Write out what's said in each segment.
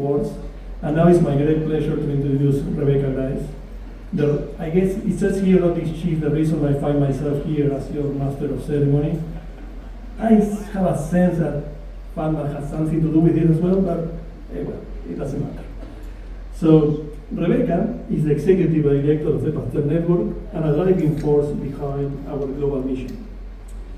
words. And now it's my great pleasure to introduce Rebecca Grice. I guess it says here that she's the reason I find myself here as your Master of Ceremony. I have a sense that Fanda has something to do with it as well, but well, it doesn't matter. So, Rebecca is the Executive Director of the Pasteur Network and a driving force behind our global mission.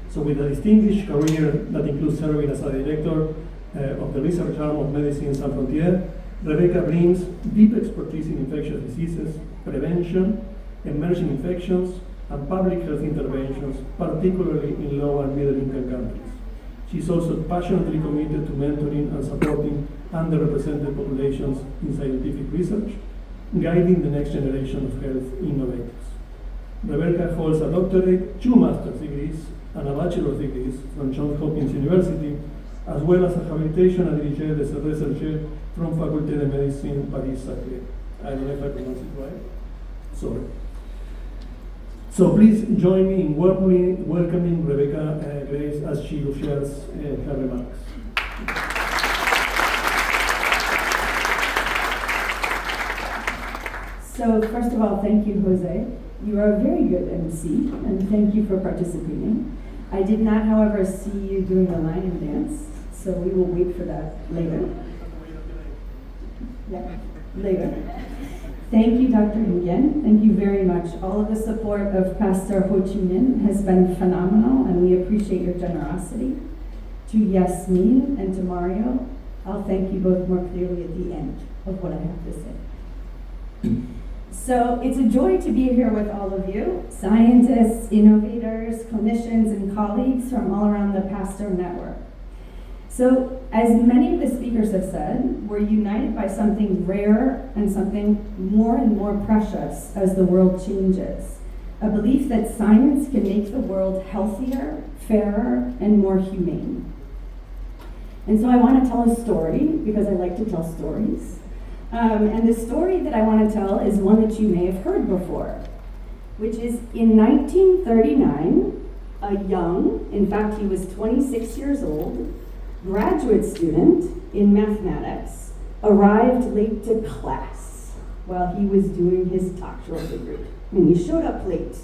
So with a distinguished career that includes serving as a Director of the Research Arm of Medicine Sans Frontières, Rebecca brings deep expertise in infectious diseases, prevention, emerging infections, and public health interventions, particularly in low and middle income countries. She's also passionately committed to mentoring and supporting underrepresented populations in scientific research, guiding the next generation of health innovators. Rebecca holds a doctorate, 2 master's degrees, and a bachelor's degrees from Johns Hopkins University, as well as a habilitation à diriger des recherches from Faculté de Médecine Paris-Saclay. I don't know if I pronounce it right. Sorry. So please join me in warmly welcoming Rebecca Grice as she shares her remarks. So first of all, thank you, Jose. You are a very good MC, and thank you for participating. I did not, however, see you doing the lion dance, so we will wait for that later. Yeah, later. Thank you, Dr. Nguyen. Thank you very much. All of the support of Pasteur Ho Chi Minh has been phenomenal, and we appreciate your generosity. To Yasmin and to Mario, I'll thank you both more clearly at the end of what I have to say. So it's a joy to be here with all of you, scientists, innovators, clinicians, and colleagues from all around the Pasteur Network. So, as many of the speakers have said, we're united by something rare and something more and more precious as the world changes. A belief that science can make the world healthier, fairer, and more humane. And so I want to tell a story, because I like to tell stories. And the story that I want to tell is one that you may have heard before, which is in 1939, a young, in fact he was 26 years old, graduate student in mathematics arrived late to class while he was doing his doctoral degree. I mean, he showed up late.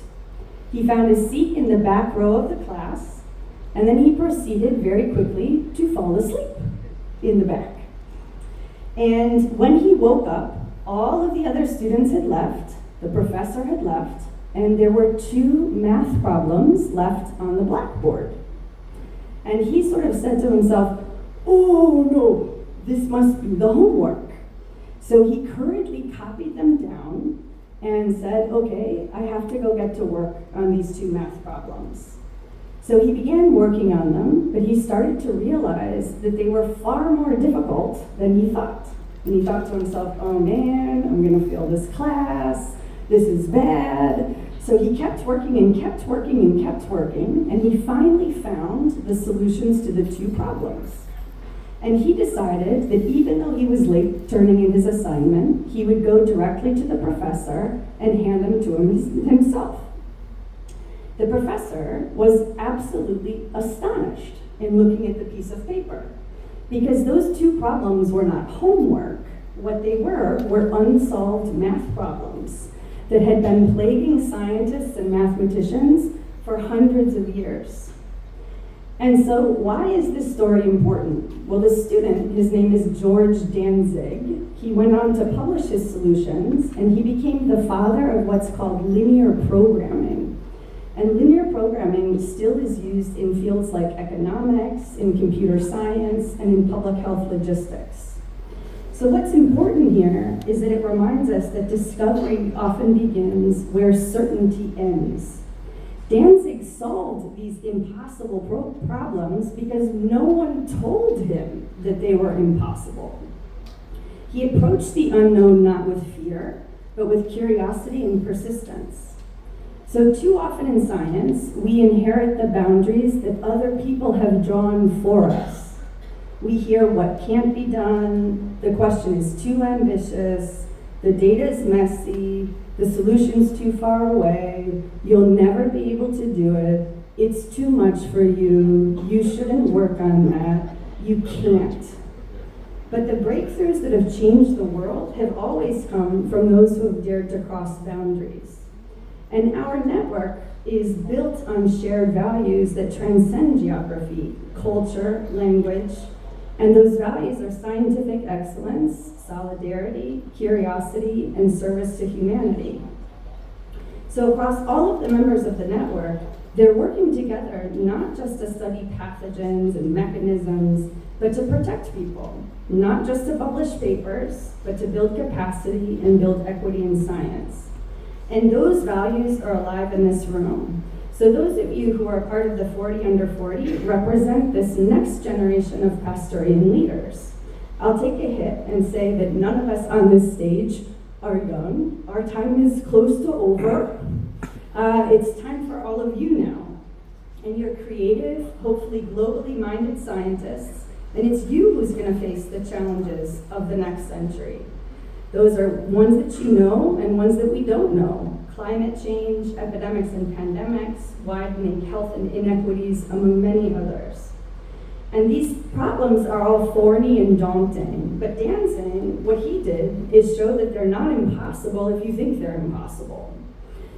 He found a seat in the back row of the class, and then he proceeded very quickly to fall asleep in the back. And when he woke up, all of the other students had left, the professor had left, and there were 2 math problems left on the blackboard. And he sort of said to himself, oh no, this must be the homework. So he hurriedly copied them down and said, okay, I have to go get to work on these 2 math problems. So he began working on them, but he started to realize that they were far more difficult than he thought. And he thought to himself, oh man, I'm gonna fail this class, this is bad. So he kept working and kept working and kept working, and he finally found the solutions to the 2 problems. And he decided that even though he was late turning in his assignment, he would go directly to the professor and hand them to him himself. The professor was absolutely astonished in looking at the piece of paper, because those 2 problems were not homework. What they were unsolved math problems that had been plaguing scientists and mathematicians for hundreds of years. And so why is this story important? Well, the student, his name is George Danzig, he went on to publish his solutions, and he became the father of what's called linear programming. And linear programming still is used in fields like economics, in computer science, and in public health logistics. So what's important here is that it reminds us that discovery often begins where certainty ends. Danzig solved these impossible problems because no one told him that they were impossible. He approached the unknown not with fear, but with curiosity and persistence. So too often in science, we inherit the boundaries that other people have drawn for us. We hear what can't be done, the question is too ambitious, the data is messy, the solution's too far away, you'll never be able to do it, it's too much for you, you shouldn't work on that, you can't. But the breakthroughs that have changed the world have always come from those who have dared to cross boundaries. And our network is built on shared values that transcend geography, culture, language, and those values are scientific excellence, solidarity, curiosity, and service to humanity. So across all of the members of the network, they're working together not just to study pathogens and mechanisms, but to protect people, not just to publish papers, but to build capacity and build equity in science. And those values are alive in this room. So those of you who are part of the 40 under 40 represent this next generation of Pasteurian leaders. I'll take a hit and say that none of us on this stage are young. Our time is close to over. It's time for all of you now. And you're creative, hopefully globally minded scientists, and it's you who's going to face the challenges of the next century. Those are ones that you know and ones that we don't know. Climate change, epidemics and pandemics, widening health and inequities, among many others. And these problems are all thorny and daunting, but dancing, what he did is show that they're not impossible if you think they're impossible.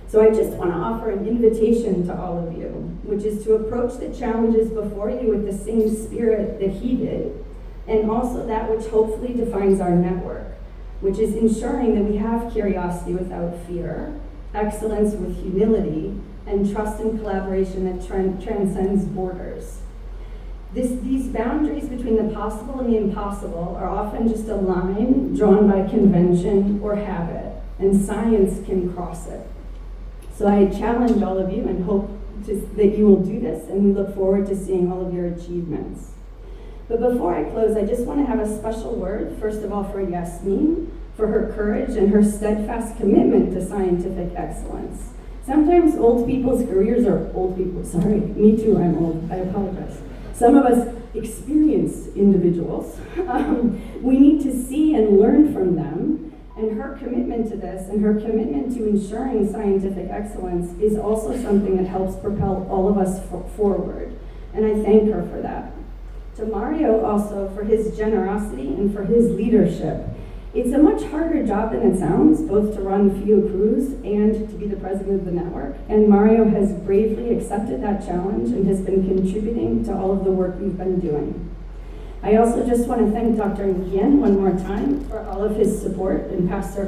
So I just want to offer an invitation to all of you, which is to approach the challenges before you with the same spirit that he did, and also that which hopefully defines our network, which is ensuring that we have curiosity without fear, excellence with humility, and trust and collaboration that transcends borders. These boundaries between the possible and the impossible are often just a line drawn by convention or habit, and science can cross it. So I challenge all of you and hope that you will do this, and we look forward to seeing all of your achievements. But before I close, I just want to have a special word, first of all, for Yasmin, for her courage and her steadfast commitment to scientific excellence. Sometimes old people's careers are old people, sorry, me too, I'm old, I apologize. Some of us experienced individuals. We need to see and learn from them. And her commitment to this and her commitment to ensuring scientific excellence is also something that helps propel all of us forward. And I thank her for that. To Mario also for his generosity and for his leadership. It's a much harder job than it sounds, both to run FIO Cruz and to be the president of the network. And Mario has bravely accepted that challenge and has been contributing to all of the work we've been doing. I also just want to thank Dr. Nguyen one more time for all of his support and Pasteur